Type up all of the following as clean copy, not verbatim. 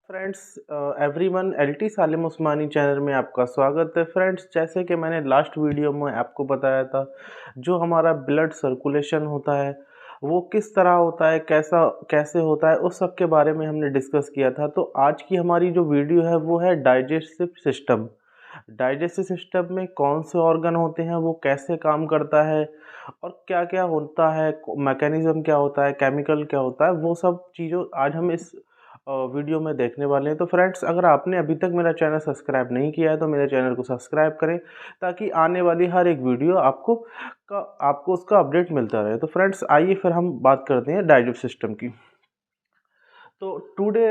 Friends, everyone LT सालिम उस्मानी channel में आपका स्वागत है। फ्रेंड्स, जैसे कि मैंने लास्ट वीडियो में आपको बताया था, जो हमारा ब्लड सर्कुलेशन होता है वो किस तरह होता है, कैसा कैसे होता है, उस सब के बारे में हमने डिस्कस किया था। तो आज की हमारी जो वीडियो है वो है डाइजेस्टिव सिस्टम। डाइजेस्टिव सिस्टम में कौन से ऑर्गन होते हैं, वो कैसे काम करता है और क्या क्या होता है, मैकेनिज्म क्या होता है, केमिकल क्या होता है, वो सब चीज़ों आज हम इस वीडियो में देखने वाले हैं। तो फ्रेंड्स, अगर आपने अभी तक मेरा चैनल सब्सक्राइब नहीं किया है तो मेरे चैनल को सब्सक्राइब करें, ताकि आने वाली हर एक वीडियो आपको उसका अपडेट मिलता रहे। तो फ्रेंड्स, आइए फिर हम बात करते हैं डाइजेस्टिव सिस्टम की। तो टुडे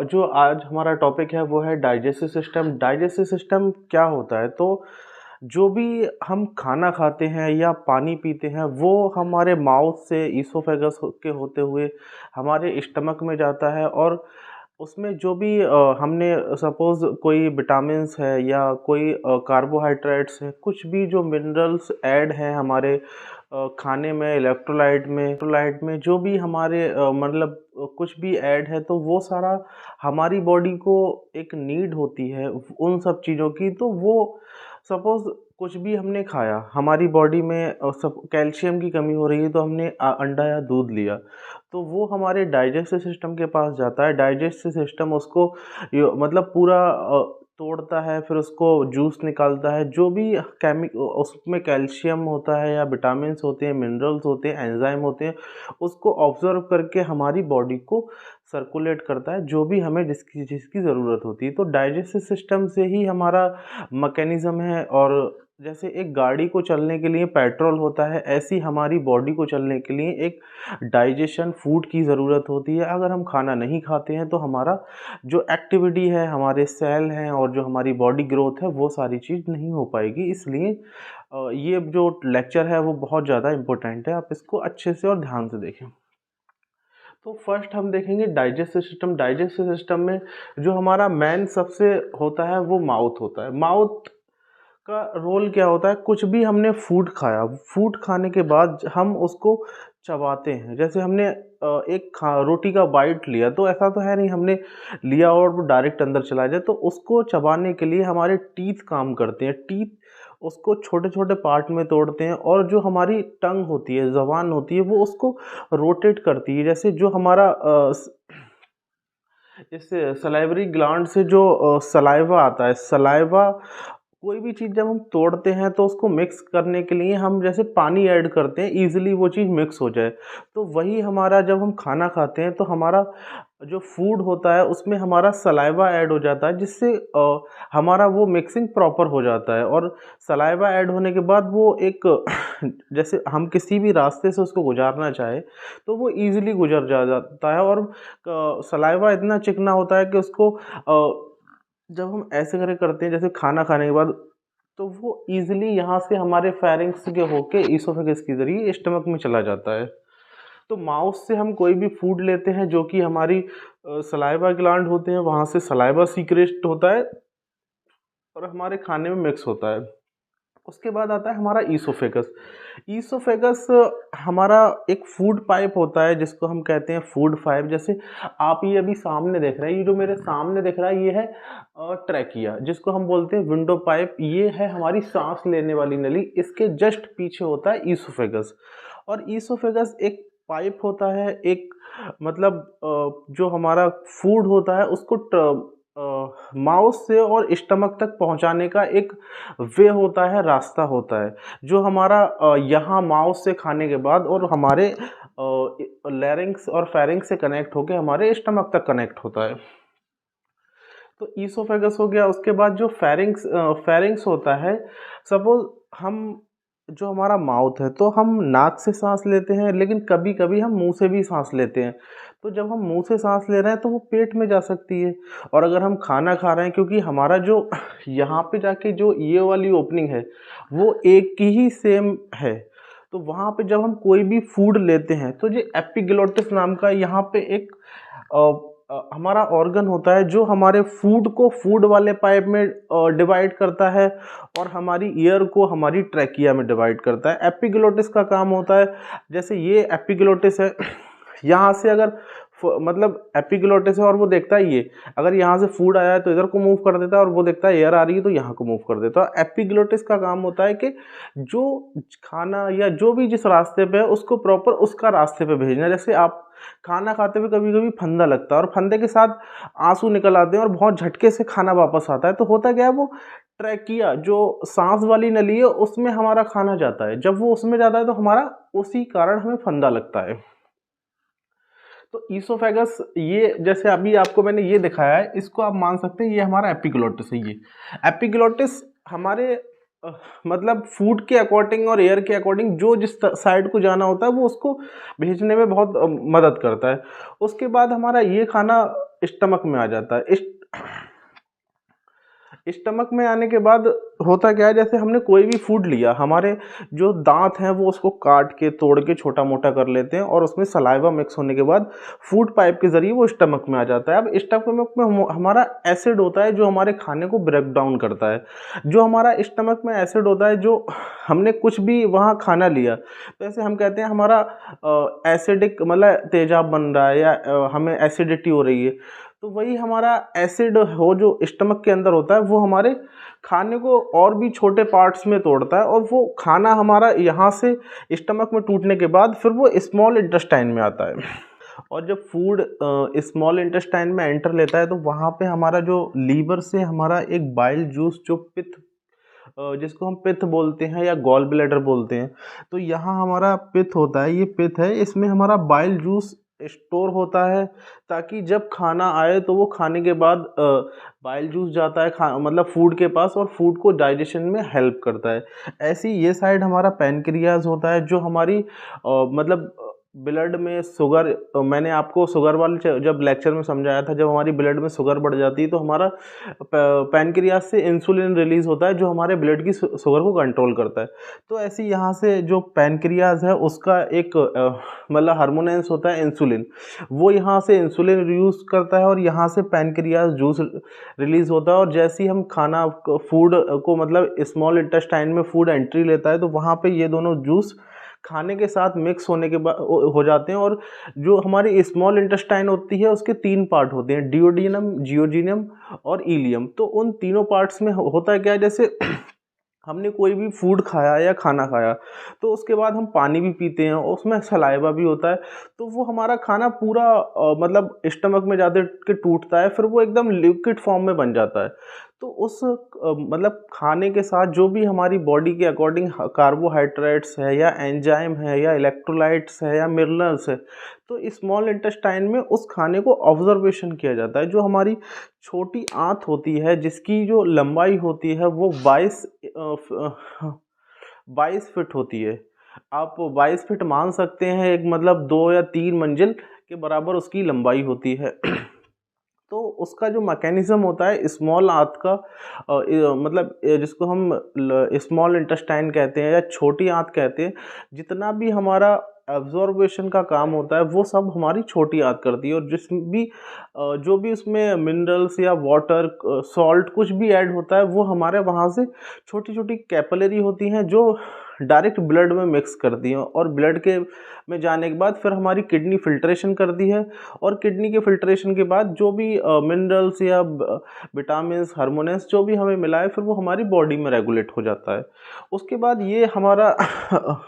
जो आज हमारा टॉपिक है वो है डाइजेस्टिव सिस्टम। डाइजेस्टिव सिस्टम क्या होता है? तो जो भी हम खाना खाते हैं या पानी पीते हैं वो हमारे माउथ से ईसोफेगस के होते हुए हमारे स्टमक में जाता है, और उसमें जो भी हमने सपोज़ कोई विटामिन्स है या कोई कार्बोहाइड्रेट्स है, कुछ भी जो मिनरल्स ऐड हैं हमारे खाने में, इलेक्ट्रोलाइट में जो भी हमारे मतलब कुछ भी ऐड है, तो वो सारा हमारी बॉडी को एक नीड होती है उन सब चीज़ों की। तो वो सपोज़ कुछ भी हमने खाया, हमारी बॉडी में सब कैल्शियम की कमी हो रही है, तो हमने अंडा या दूध लिया, तो वो हमारे डाइजेस्टिव सिस्टम के पास जाता है। डाइजेस्टिव सिस्टम उसको मतलब पूरा तोड़ता है, फिर उसको जूस निकालता है। जो भी उसमें कैल्शियम होता है या विटामिन्स होते हैं, मिनरल्स होते हैं, एंजाइम होते हैं, उसको ऑब्जर्व करके हमारी बॉडी को सर्कुलेट करता है, जो भी हमें जिसकी जिसकी ज़रूरत होती है। तो डाइजेस्टिव सिस्टम से ही हमारा मैकेनिज़्म है। और जैसे एक गाड़ी को चलने के लिए पेट्रोल होता है, ऐसी हमारी बॉडी को चलने के लिए एक डाइजेशन फूड की ज़रूरत होती है। अगर हम खाना नहीं खाते हैं तो हमारा जो एक्टिविटी है, हमारे सेल हैं और जो हमारी बॉडी ग्रोथ है, वो सारी चीज़ नहीं हो पाएगी। इसलिए ये जो लेक्चर है वो बहुत ज़्यादा इम्पोर्टेंट है, आप इसको अच्छे से और ध्यान से देखें। तो फर्स्ट हम देखेंगे डाइजेस्टिव सिस्टम। डाइजेस्टिव सिस्टम में जो हमारा मेन सबसे होता है वो माउथ होता है। माउथ का रोल क्या होता है? कुछ भी हमने फूड खाया, फूड खाने के बाद हम उसको चबाते हैं। जैसे हमने एक रोटी का बाइट लिया, तो ऐसा तो है नहीं हमने लिया और वो डायरेक्ट अंदर चला जाए, तो उसको चबाने के लिए हमारे टीथ काम करते हैं। टीथ उसको छोटे छोटे पार्ट में तोड़ते हैं, और जो हमारी टंग होती है, ज़बान होती है, वो उसको रोटेट करती है। जैसे जो हमारा इस सलाइवरी ग्लैंड से जो सलाइवा आता है, सलाइवा कोई भी चीज़ जब हम तोड़ते हैं तो उसको मिक्स करने के लिए हम जैसे पानी ऐड करते हैं, ईज़िली वो चीज़ मिक्स हो जाए। तो वही हमारा जब हम खाना खाते हैं तो हमारा जो फूड होता है उसमें हमारा सलाइवा ऐड हो जाता है, जिससे हमारा वो मिक्सिंग प्रॉपर हो जाता है। और सलाइवा ऐड होने के बाद वो एक जैसे हम किसी भी रास्ते से उसको गुजारना चाहे तो वो ईज़िली गुज़र जाता है। और सलाइवा इतना चिकना होता है कि उसको जब हम ऐसे करते हैं जैसे खाना खाने के बाद, तो वो ईज़िली यहाँ से हमारे फेरिंक्स के होके ईसोफेगस के ज़रिए स्टमक में चला जाता है। तो माउथ से हम कोई भी फूड लेते हैं जो कि हमारी सलाइवा ग्लैंड होते हैं, वहाँ से सलाइवा सीक्रेट होता है और हमारे खाने में मिक्स होता है। उसके बाद आता है हमारा ईसोफेगस। ईसोफेगस हमारा एक फूड पाइप होता है जिसको हम कहते हैं फूड पाइप। जैसे आप ये अभी सामने देख रहे हैं, ये जो मेरे सामने दिख रहा है ये है ट्रैकिया, जिसको हम बोलते हैं विंडो पाइप। ये है हमारी सांस लेने वाली नली, इसके जस्ट पीछे होता है ईसोफेगस। और ईसोफेगस एक पाइप होता है, एक मतलब जो हमारा फूड होता है उसको माउथ से और स्टमक तक पहुंचाने का एक वे होता है, रास्ता होता है, जो हमारा यहाँ माउथ से खाने के बाद और हमारे लैरिंक्स और फेरिंक्स से कनेक्ट होकर हमारे स्टमक तक कनेक्ट होता है। तो ईसोफेगस हो गया। उसके बाद जो फेरिंक्स होता है, सपोज हम जो हमारा माउथ है तो हम नाक से सांस लेते हैं, लेकिन कभी कभी हम मुंह से भी सांस लेते हैं। तो जब हम मुंह से सांस ले रहे हैं तो वो पेट में जा सकती है। और अगर हम खाना खा रहे हैं, क्योंकि हमारा जो यहाँ पे जाके जो ये वाली ओपनिंग है वो एक ही सेम है, तो वहाँ पे जब हम कोई भी फूड लेते हैं तो जो एपिग्लोटिस नाम का यहाँ पे एक हमारा ऑर्गन होता है जो हमारे फूड को फूड वाले पाइप में डिवाइड करता है, और हमारी ईयर को हमारी ट्रैकिया में डिवाइड करता है। एपिग्लोटिस का काम होता है, जैसे ये एपिग्लोटिस है, यहाँ से अगर मतलब एपिग्लोटिस है और वो देखता है ये, अगर यहाँ से फूड आया है तो इधर को मूव कर देता है, और वो देखता है एयर आ रही है तो यहाँ को मूव कर देता है। एपिग्लोटिस का काम होता है कि जो खाना या जो भी जिस रास्ते पे है उसको प्रॉपर उसका रास्ते पे भेजना। जैसे आप खाना खाते हुए कभी कभी फंदा लगता है और फंदे के साथ आंसू निकल आते हैं और बहुत झटके से खाना वापस आता है, तो होता क्या है, वो ट्रैकिया जो सांस वाली नली है उसमें हमारा खाना जाता है। जब वो उसमें जाता है तो हमारा उसी कारण हमें फंदा लगता है। तो ईसोफेगस, ये जैसे अभी आपको मैंने ये दिखाया है, इसको आप मान सकते हैं ये हमारा एपिग्लोटिस है। ये एपिग्लोटिस हमारे मतलब फूड के अकॉर्डिंग और एयर के अकॉर्डिंग जो जिस साइड को जाना होता है वो उसको भेजने में बहुत मदद करता है। उसके बाद हमारा ये खाना स्टमक में आ जाता है। स्टमक में आने के बाद होता क्या है, जैसे हमने कोई भी फूड लिया, हमारे जो दांत हैं वो उसको काट के तोड़ के छोटा मोटा कर लेते हैं और उसमें सलाइवा मिक्स होने के बाद फूड पाइप के जरिए वो स्टमक में आ जाता है। अब स्टमक में हमारा एसिड होता है जो हमारे खाने को ब्रेक डाउन करता है। जो हमारा स्टमक में एसिड होता है, जो हमने कुछ भी वहाँ खाना लिया, तो ऐसे हम कहते हैं हमारा एसिडिक मतलब तेजाब बन रहा है या हमें एसिडिटी हो रही है, तो वही हमारा एसिड हो जो स्टमक के अंदर होता है वो हमारे खाने को और भी छोटे पार्ट्स में तोड़ता है, और वो खाना हमारा यहाँ से स्टमक में टूटने के बाद फिर वो स्मॉल इंटेस्टाइन में आता है। और जब फूड स्मॉल इंटेस्टाइन में एंटर लेता है तो वहाँ पे हमारा जो लीवर से हमारा एक बाइल जूस जो पित्त जिसको हम पित्त बोलते हैं या गॉल ब्लैडर बोलते हैं, तो यहाँ हमारा पित्त होता है, ये पित्त है, इसमें हमारा बाइल जूस स्टोर होता है ताकि जब खाना आए तो वो खाने के बाद बाइल जूस जाता है मतलब फूड के पास, और फूड को डाइजेशन में हेल्प करता है। ऐसी ये साइड हमारा पैनक्रियाज होता है जो हमारी मतलब ब्लड में शुगर, मैंने आपको शुगर वाले जब लेक्चर में समझाया था, जब हमारी ब्लड में शुगर बढ़ जाती है तो हमारा पैनक्रियाज से इंसुलिन रिलीज होता है जो हमारे ब्लड की शुगर को कंट्रोल करता है। तो ऐसे यहाँ से जो पैनक्रियाज है उसका एक मतलब हार्मोनेंस होता है इंसुलिन, वो यहाँ से इंसुलिन यूज करता है और यहाँ से पैनक्रियाज जूस रिलीज होता है। और जैसे ही हम खाना फूड को मतलब स्मॉल इंटेस्टाइन में फूड एंट्री लेता है तो वहाँ पे ये दोनों जूस खाने के साथ मिक्स होने के बाद हो जाते हैं। और जो हमारी स्मॉल इंटेस्टाइन होती है उसके 3 पार्ट होते हैं, डिओडिनम, जियोजिनम और इलियम। तो उन तीनों पार्ट्स में होता है क्या है, जैसे हमने कोई भी फूड खाया या खाना खाया तो उसके बाद हम पानी भी पीते हैं और उसमें सलाइवा भी होता है, तो वो हमारा खाना पूरा मतलब स्टमक में जाते के टूटता है, फिर वो एकदम लिक्विड फॉर्म में बन जाता है। तो उस मतलब खाने के साथ जो भी हमारी बॉडी के अकॉर्डिंग कार्बोहाइड्रेट्स है या एंजाइम है या इलेक्ट्रोलाइट्स है या मिनरल्स है, तो स्मॉल इंटेस्टाइन में उस खाने को ऑब्जर्वेशन किया जाता है। जो हमारी छोटी आंत होती है जिसकी जो लंबाई होती है वो 22 फीट होती है। आप 22 फीट मान सकते हैं, एक मतलब 2 या 3 मंजिल के बराबर उसकी लंबाई होती है। तो उसका जो मैकेनिज्म होता है स्मॉल आंत का मतलब जिसको हम स्मॉल इंटेस्टाइन कहते हैं या छोटी आंत कहते हैं, जितना भी हमारा एब्जॉर्बेशन का काम होता है वो सब हमारी छोटी आंत करती है। और जो भी उसमें मिनरल्स या वाटर सॉल्ट कुछ भी ऐड होता है वो हमारे वहाँ से छोटी छोटी कैपिलरी होती हैं जो डायरेक्ट ब्लड में मिक्स करती हैं, और ब्लड के में जाने के बाद फिर हमारी किडनी फिल्ट्रेशन करती है, और किडनी के फिल्ट्रेशन के बाद जो भी मिनरल्स या विटामिन्स, हार्मोन्स जो भी हमें मिला है फिर वो हमारी बॉडी में रेगुलेट हो जाता है। उसके बाद ये हमारा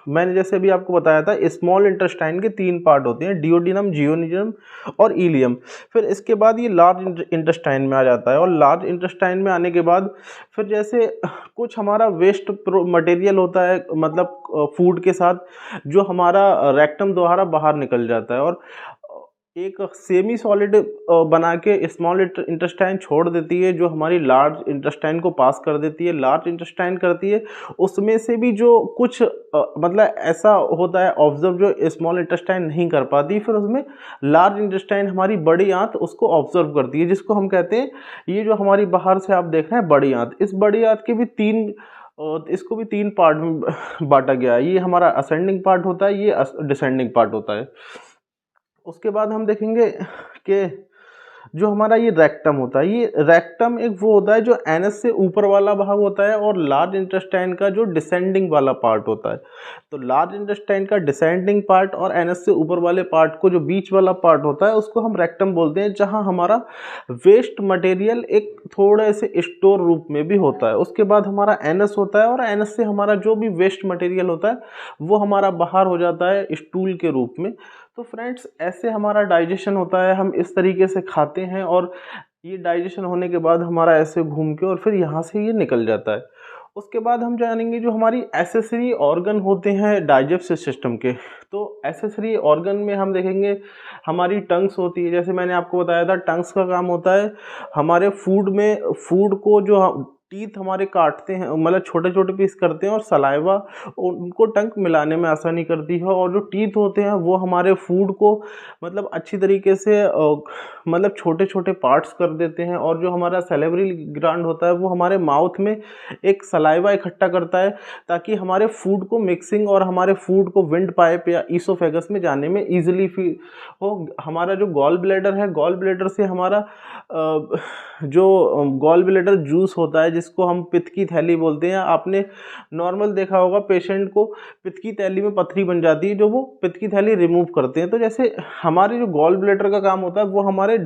मैंने जैसे अभी आपको बताया था स्मॉल इंटेस्टाइन के 3 पार्ट होते हैं, डिओडिनम, जियोनिजम और इलियम। फिर इसके बाद ये लार्ज इंटेस्टाइन में आ जाता है, और लार्ज इंटेस्टाइन में आने के बाद फिर जैसे कुछ हमारा वेस्ट मटेरियल होता है मतलब फूड के साथ जो हमारा रेक्टम द्वारा बाहर निकल जाता है, और एक सेमी सॉलिड बना के स्मॉल इंटेस्टाइन छोड़ देती है जो हमारी लार्ज इंटेस्टाइन को पास कर देती है। लार्ज इंटेस्टाइन करती है उसमें से भी जो कुछ मतलब ऐसा होता है ऑब्जर्व जो स्मॉल इंटेस्टाइन नहीं कर पाती, फिर उसमें लार्ज इंटेस्टाइन हमारी बड़ी आंत उसको ऑब्जर्व करती है, जिसको हम कहते हैं ये जो हमारी बाहर से आप देख रहे हैं बड़ी आंत। इस बड़ी आंत के भी इसको भी 3 पार्ट में बांटा गया है। ये हमारा असेंडिंग पार्ट होता है, ये डिसेंडिंग पार्ट होता है। उसके बाद हम देखेंगे कि जो हमारा ये रेक्टम होता है, ये रेक्टम एक वो होता है जो एनस से ऊपर वाला भाग होता है और लार्ज इंटेस्टाइन का जो डिसेंडिंग वाला पार्ट होता है। तो लार्ज इंटेस्टाइन का डिसेंडिंग पार्ट और एनस से ऊपर वाले पार्ट को जो बीच वाला पार्ट होता है उसको हम रेक्टम बोलते हैं, जहां हमारा वेस्ट मटेरियल एक थोड़े से स्टोर रूप में भी होता है। उसके बाद हमारा एनस होता है और एनस से हमारा जो भी वेस्ट मटेरियल होता है वो हमारा बाहर हो जाता है स्टूल के रूप में। तो फ्रेंड्स, ऐसे हमारा डाइजेशन होता है, हम इस तरीके से खाते हैं और ये डाइजेशन होने के बाद हमारा ऐसे घूम के और फिर यहाँ से ये निकल जाता है। उसके बाद हम जानेंगे जो हमारी एसेसरी ऑर्गन होते हैं डाइजेस्टिव सिस्टम के। तो एसेसरी ऑर्गन में हम देखेंगे हमारी टंग्स होती है। जैसे मैंने आपको बताया था, टंग्स का काम होता है हमारे फूड को जो टीथ हमारे काटते हैं, मतलब छोटे छोटे पीस करते हैं और सलाइवा उनको टंग मिलाने में आसानी करती है। और जो टीथ होते हैं वो हमारे फूड को मतलब अच्छी तरीके से मतलब छोटे छोटे पार्ट्स कर देते हैं। और जो हमारा सैलिवरी ग्लैंड होता है वो हमारे माउथ में एक सलाइवा इकट्ठा करता है ताकि हमारे फूड को मिक्सिंग और हमारे फूड को विंड पाइप या ईसोफेगस में जाने में ईजिली हो। हमारा जो गॉल ब्लैडर है, गॉल ब्लैडर से हमारा जो गॉल ब्लैडर जूस होता है जिसको हम पित्त की थैली बोलते हैं। आपने नॉर्मल देखा होगा पेशेंट को पित्त की थैली में पथरी बन जाती है, जो वो पित्त की थैली रिमूव करते हैं। तो जैसे हमारे जो गॉल ब्लैडर का काम होता है वो हमारे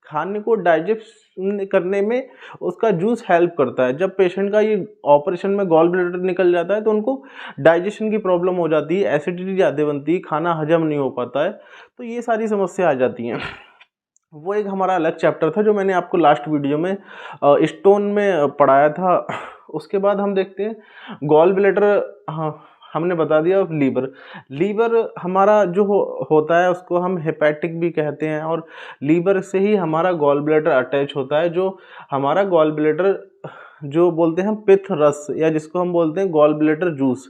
खाने को डाइजेस्ट करने में उसका जूस हेल्प करता है। जब पेशेंट का ये ऑपरेशन में गॉल ब्लैडर निकल जाता है तो उनको डाइजेशन की प्रॉब्लम हो जाती है, एसिडिटी ज़्यादा बनती है, खाना हजम नहीं हो पाता है, तो ये सारी समस्या आ जाती हैं। वो एक हमारा अलग चैप्टर था जो मैंने आपको लास्ट वीडियो में स्टोन में पढ़ाया था। उसके बाद हम देखते हैं गॉल ब्लैडर। हाँ, हमने बता दिया। लीवर हमारा जो होता है उसको हम हेपेटिक भी कहते हैं और लीवर से ही हमारा गॉल ब्लैडर अटैच होता है। जो हमारा गॉल ब्लैडर जो बोलते हैं हम पित्त रस, या जिसको हम बोलते हैं गॉल ब्लैडर जूस,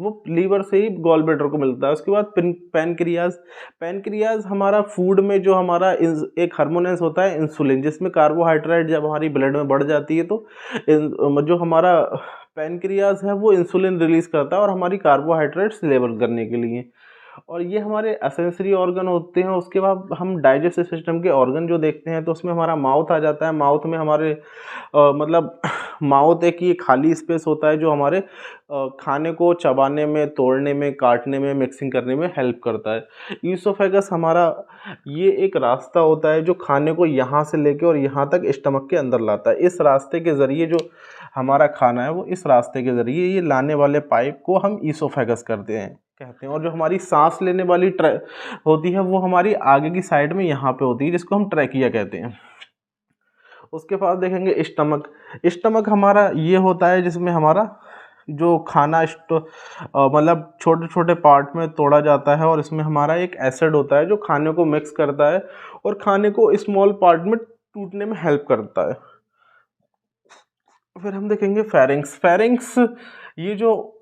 वो लीवर से ही गॉल ब्लैडर को मिलता है। उसके बाद पैनक्रियाज हमारा फूड में जो हमारा एक हार्मोनेस होता है इंसुलिन, जिसमें कार्बोहाइड्रेट जब हमारी ब्लड में बढ़ जाती है तो जो हमारा पैनक्रियाज है वो इंसुलिन रिलीज करता है और हमारी कार्बोहाइड्रेट्स लेवल करने के लिए। और ये हमारे एसेंसरी ऑर्गन होते हैं। उसके बाद हम डाइजेस्टिव सिस्टम के ऑर्गन जो देखते हैं तो उसमें हमारा माउथ आ जाता है। माउथ में हमारे मतलब माउथ एक ये खाली स्पेस होता है जो हमारे खाने को चबाने में, तोड़ने में, काटने में, मिक्सिंग करने में हेल्प करता है। ईसोफेगस हमारा ये एक रास्ता होता है जो खाने को यहाँ से लेके और यहाँ तक स्टमक के अंदर लाता है। इस रास्ते के ज़रिए जो हमारा खाना है वो इस रास्ते के ज़रिए ये लाने वाले पाइप को हम ईसोफेगस कहते हैं। और जो हमारी सांस लेने वाली होती है वो हमारी आगे की साइड में यहाँ पे होती है, जिसको हम ट्रैकिया कहते हैं। उसके बाद देखेंगे स्टमक हमारा ये होता है जिसमें हमारा जो खाना मतलब छोटे छोटे पार्ट में तोड़ा जाता है और इसमें हमारा एक एसिड होता है जो खाने को मिक्स करता है और खाने को स्मॉल पार्ट में टूटने में हेल्प करता है। फिर हम देखेंगे फेरिंग्स। ये जो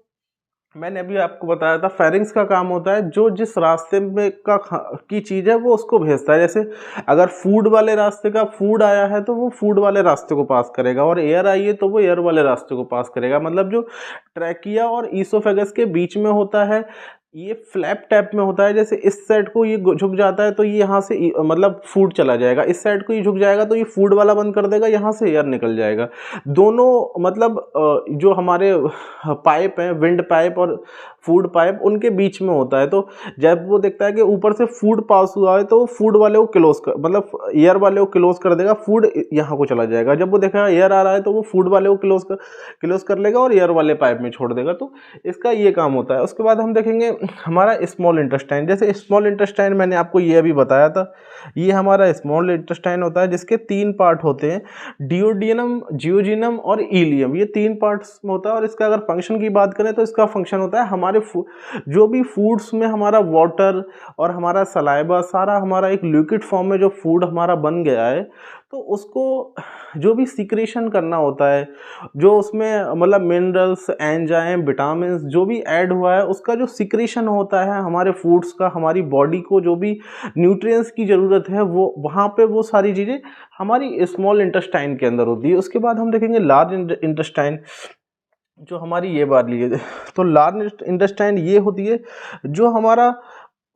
मैंने अभी आपको बताया था, फेरिंग्स का काम होता है जो जिस रास्ते में की चीज़ है वो उसको भेजता है। जैसे अगर फूड वाले रास्ते का फूड आया है तो वो फूड वाले रास्ते को पास करेगा, और एयर आई है तो वो एयर वाले रास्ते को पास करेगा। मतलब जो ट्रैकिया और ईसोफेगस के बीच में होता है ये फ्लैप टाइप में होता है। जैसे इस साइड को ये झुक जाता है तो ये यहाँ से मतलब फूड चला जाएगा, इस साइड को ये झुक जाएगा तो ये फूड वाला बंद कर देगा, यहाँ से एयर निकल जाएगा। दोनों मतलब जो हमारे पाइप हैं, विंड पाइप और फूड पाइप, उनके बीच में होता है। तो जब वो देखता है कि ऊपर से फूड पास हुआ है तो वो फूड वाले को क्लोज कर, मतलब एयर वाले को क्लोज कर देगा, फूड यहाँ को चला जाएगा। जब वो देखेगा एयर आ रहा है तो वो फूड वाले को क्लोज कर लेगा और एयर वाले पाइप में छोड़ देगा। तो इसका ये काम होता है। उसके बाद हम देखेंगे हमारा स्मॉल इंटेस्टाइन। जैसे स्मॉल इंटेस्टाइन मैंने आपको ये अभी बताया था, ये हमारा स्मॉल इंटेस्टाइन होता है जिसके 3 पार्ट होते हैं, डियोडिनम, जियोजिनम और इलियम। ये 3 पार्ट्स में होता है। और इसका अगर फंक्शन की बात करें तो इसका फंक्शन होता है हमारे जो भी फूड्स में हमारा वाटर और हमारा सलाइवा सारा हमारा एक लिक्विड फॉर्म में जो फूड हमारा बन गया है तो उसको जो भी सिक्रेशन करना होता है, जो उसमें मतलब मिनरल्स, एंजाइम, विटामिन जो भी ऐड हुआ है उसका जो सिक्रेशन होता है हमारे फूड्स का, हमारी बॉडी को जो भी न्यूट्रिएंट्स की ज़रूरत है वो वहाँ पे वो सारी चीज़ें हमारी स्मॉल इंटेस्टाइन के अंदर होती है। उसके बाद हम देखेंगे लार्ज इंटेस्टाइन, जो हमारी ये बात ली है। तो लार्ज इंटेस्टाइन ये होती है जो हमारा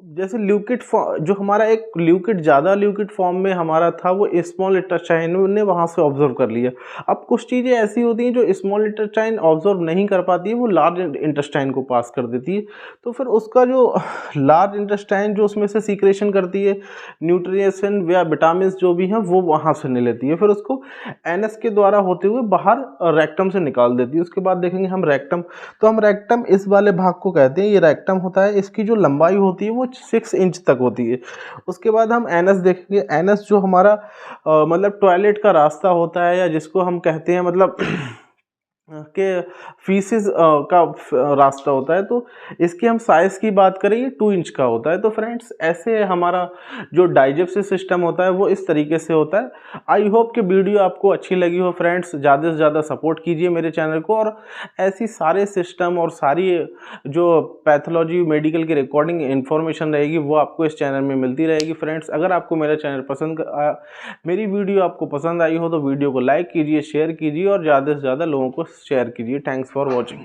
जैसे ल्यूकिड जो हमारा एक ल्यूकिड ज़्यादा ल्यूकिड फॉर्म में हमारा था, वो स्मॉल इंटेस्टाइन ने वहाँ से ऑब्जर्व कर लिया। अब कुछ चीज़ें ऐसी होती हैं जो स्मॉल इंटेस्टाइन ऑब्जर्व नहीं कर पाती है, वो लार्ज इंटेस्टाइन को पास कर देती है। तो फिर उसका जो लार्ज इंटेस्टाइन जो उसमें से सीक्रेशन करती है न्यूट्रिएशन या विटामिन जो भी हैं, वो वहाँ से नहीं लेती है, फिर उसको एनएस के द्वारा होते हुए बाहर रेक्टम से निकाल देती है। उसके बाद देखेंगे हम रेक्टम, तो हम रेक्टम इस वाले भाग को कहते हैं, ये रेक्टम होता है, इसकी जो लंबाई होती है वो 6 इंच तक होती है। उसके बाद हम एनस देखेंगे, एनस जो हमारा मतलब टॉयलेट का रास्ता होता है, या जिसको हम कहते हैं मतलब के फीसिस का रास्ता होता है। तो इसकी हम साइज़ की बात करें, ये 2 इंच का होता है। तो फ्रेंड्स, ऐसे हमारा जो डाइजेस्टिव सिस्टम होता है वो इस तरीके से होता है। आई होप कि वीडियो आपको अच्छी लगी हो फ्रेंड्स। ज़्यादा से ज़्यादा सपोर्ट कीजिए मेरे चैनल को, और ऐसी सारे सिस्टम और सारी जो पैथोलॉजी मेडिकल की रिकॉर्डिंग इन्फॉर्मेशन रहेगी वो आपको इस चैनल में मिलती रहेगी। फ्रेंड्स, अगर आपको मेरा चैनल मेरी वीडियो आपको पसंद आई हो तो वीडियो को लाइक कीजिए, शेयर कीजिए और ज़्यादा से ज़्यादा लोगों को शेयर कीजिए। Thanks for watching.